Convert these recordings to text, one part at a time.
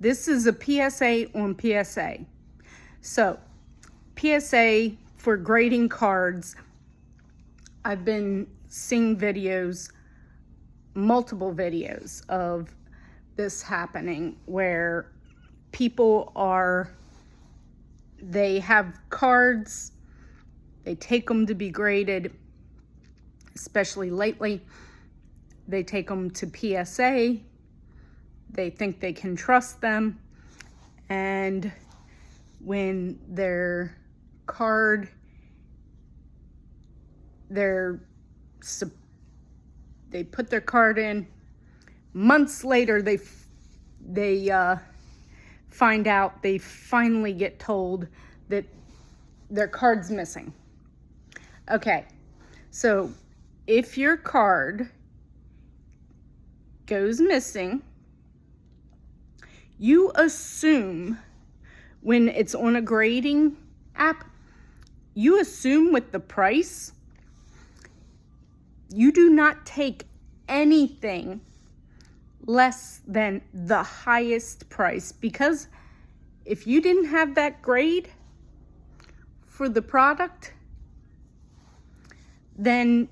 This is a PSA on PSA. So, PSA for grading cards, I've been seeing videos, multiple videos of this happening where they have cards, they take them to be graded, especially lately. They take them to PSA, they think they can trust them, and when their card, they put their card in, months later they find out, they finally get told that their card's missing. Okay, so if your card goes missing, you assume, when it's on a grading app, you assume with the price, you do not take anything less than the highest price, because if you didn't have that grade for the product, then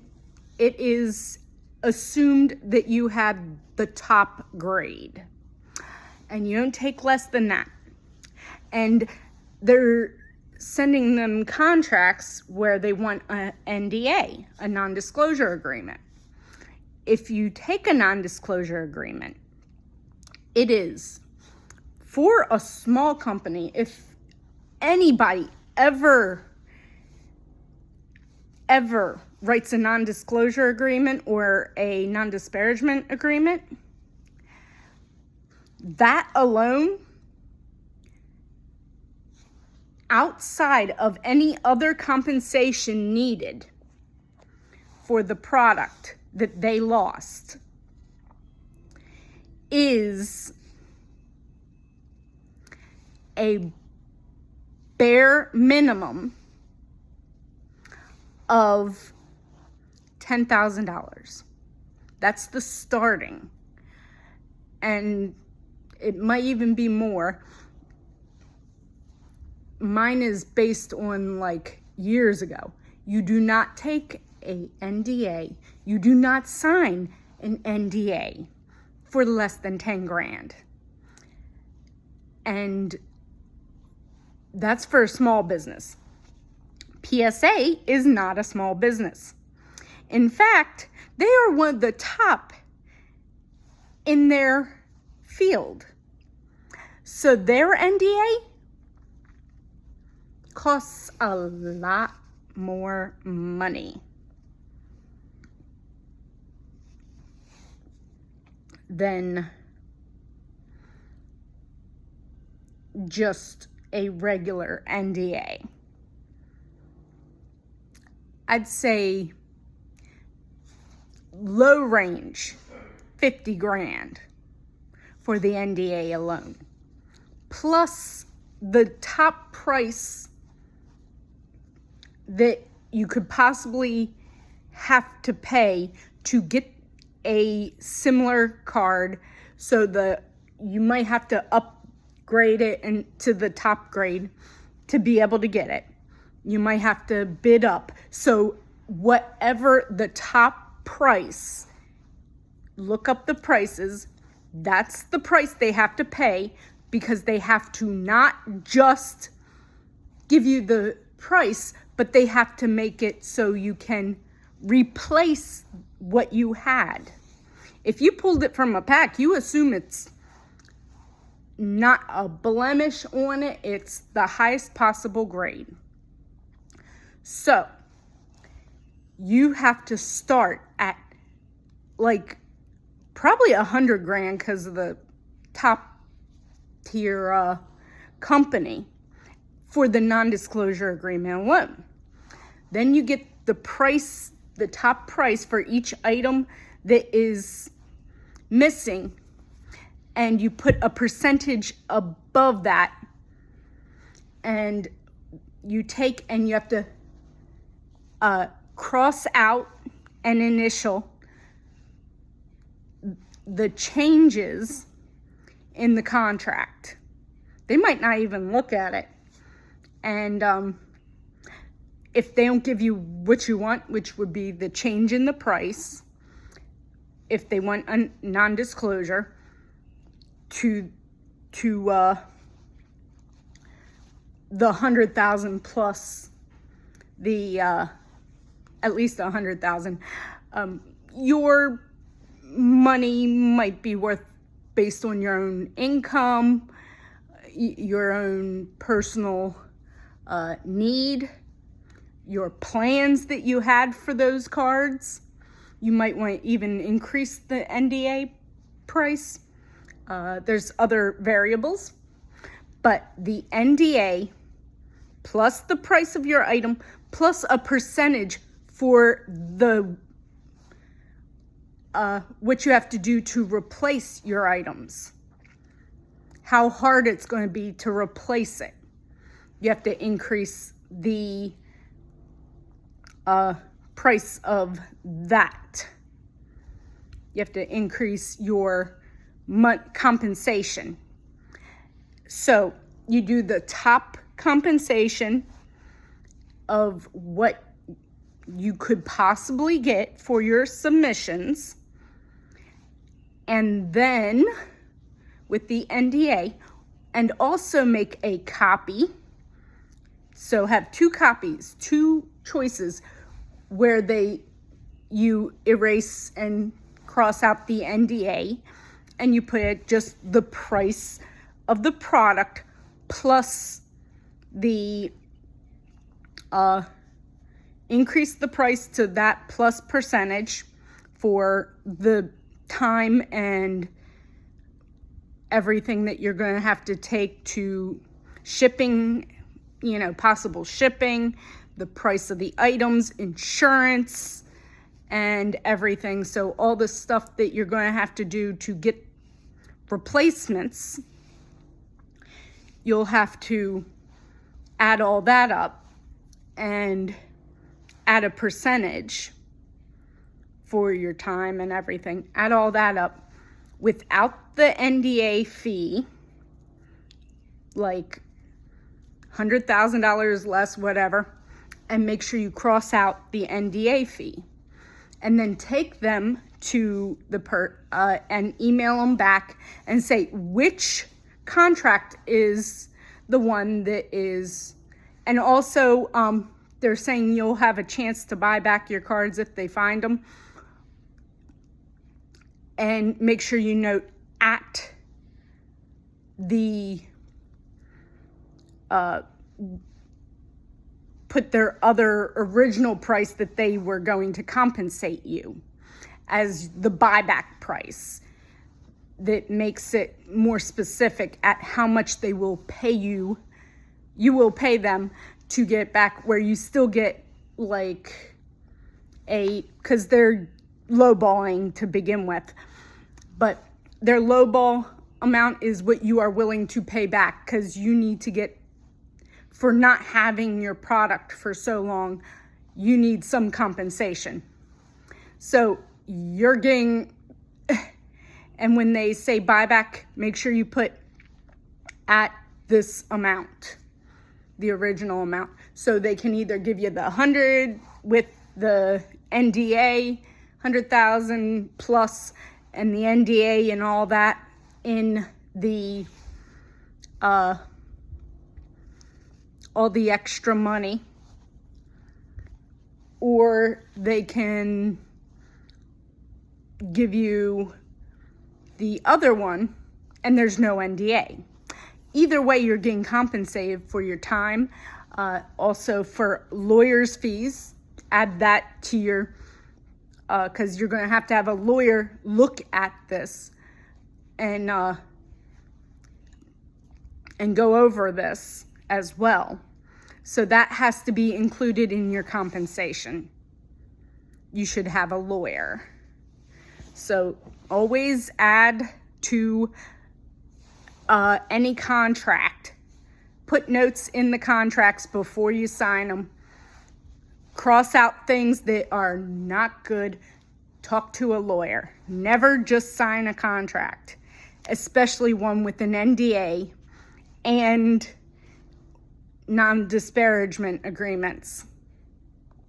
it is assumed that you had the top grade, and you don't take less than that. And they're sending them contracts where they want an NDA, a non-disclosure agreement. If you take a non-disclosure agreement, it is for a small company. If anybody ever writes a non-disclosure agreement or a non-disparagement agreement, that alone, outside of any other compensation needed for the product that they lost, is a bare minimum of $10,000. That's the starting. And it might even be more. Mine is based on like years ago. You do not take a NDA. You do not sign an NDA for less than 10 grand. And that's for a small business. PSA is not a small business. In fact, they are one of the top in their field. So their NDA costs a lot more money than just a regular NDA. I'd say low range, 50 grand for the NDA alone. Plus the top price that you could possibly have to pay to get a similar card, so you might have to upgrade it to the top grade to be able to get it. You might have to bid up. So whatever the top price, look up the prices, that's the price they have to pay, because they have to not just give you the price, but they have to make it so you can replace what you had. If you pulled it from a pack, you assume it's not a blemish on it, it's the highest possible grade. So you have to start at like probably 100 grand because of the top tier company for the non-disclosure agreement alone. Then you get the price, the top price for each item that is missing, and you put a percentage above that, and you take and you have to cross out an initial the changes in the contract. They might not even look at it. And if they don't give you what you want, which would be the change in the price, if they want a non-disclosure to the 100,000 plus the at least 100,000, your money might be worth based on your own income, your own personal need, your plans that you had for those cards. You might want to even increase the NDA price. There's other variables, but the NDA plus the price of your item plus a percentage for the what you have to do to replace your items, how hard it's going to be to replace it. You have to increase the price of that. You have to increase your compensation. So you do the top compensation of what you could possibly get for your submissions, and then with the NDA, and also make a copy. So have two copies, two choices where you erase and cross out the NDA, and you put just the price of the product plus the increase the price to that plus percentage for the time and everything that you're going to have to take to shipping, possible shipping, the price of the items, insurance, and everything. So all the stuff that you're going to have to do to get replacements, you'll have to add all that up and add a percentage for your time and everything. Add all that up without the NDA fee, like $100,000 less, whatever, and make sure you cross out the NDA fee. And then take them to the and email them back and say which contract is the one that is, and also they're saying you'll have a chance to buy back your cards if they find them. And make sure you note at the put their other original price that they were going to compensate you as the buyback price. That makes it more specific at how much they will pay you. You will pay them to get back, where you still get like because they're lowballing to begin with, but their lowball amount is what you are willing to pay back, because you need to get, for not having your product for so long, you need some compensation. So you're getting, and when they say buyback, make sure you put at this amount, the original amount. So they can either give you the 100 with the NDA, 100,000 plus, and the NDA and all that in the all the extra money, or they can give you the other one and there's no NDA. Either way, you're getting compensated for your time. Also for lawyer's fees, add that to your, because you're going to have a lawyer look at this and go over this as well. So that has to be included in your compensation. You should have a lawyer. So always add to any contract. Put notes in the contracts before you sign them. Cross out things that are not good. Talk to a lawyer. Never just sign a contract. especially one with an NDA and non-disparagement agreements.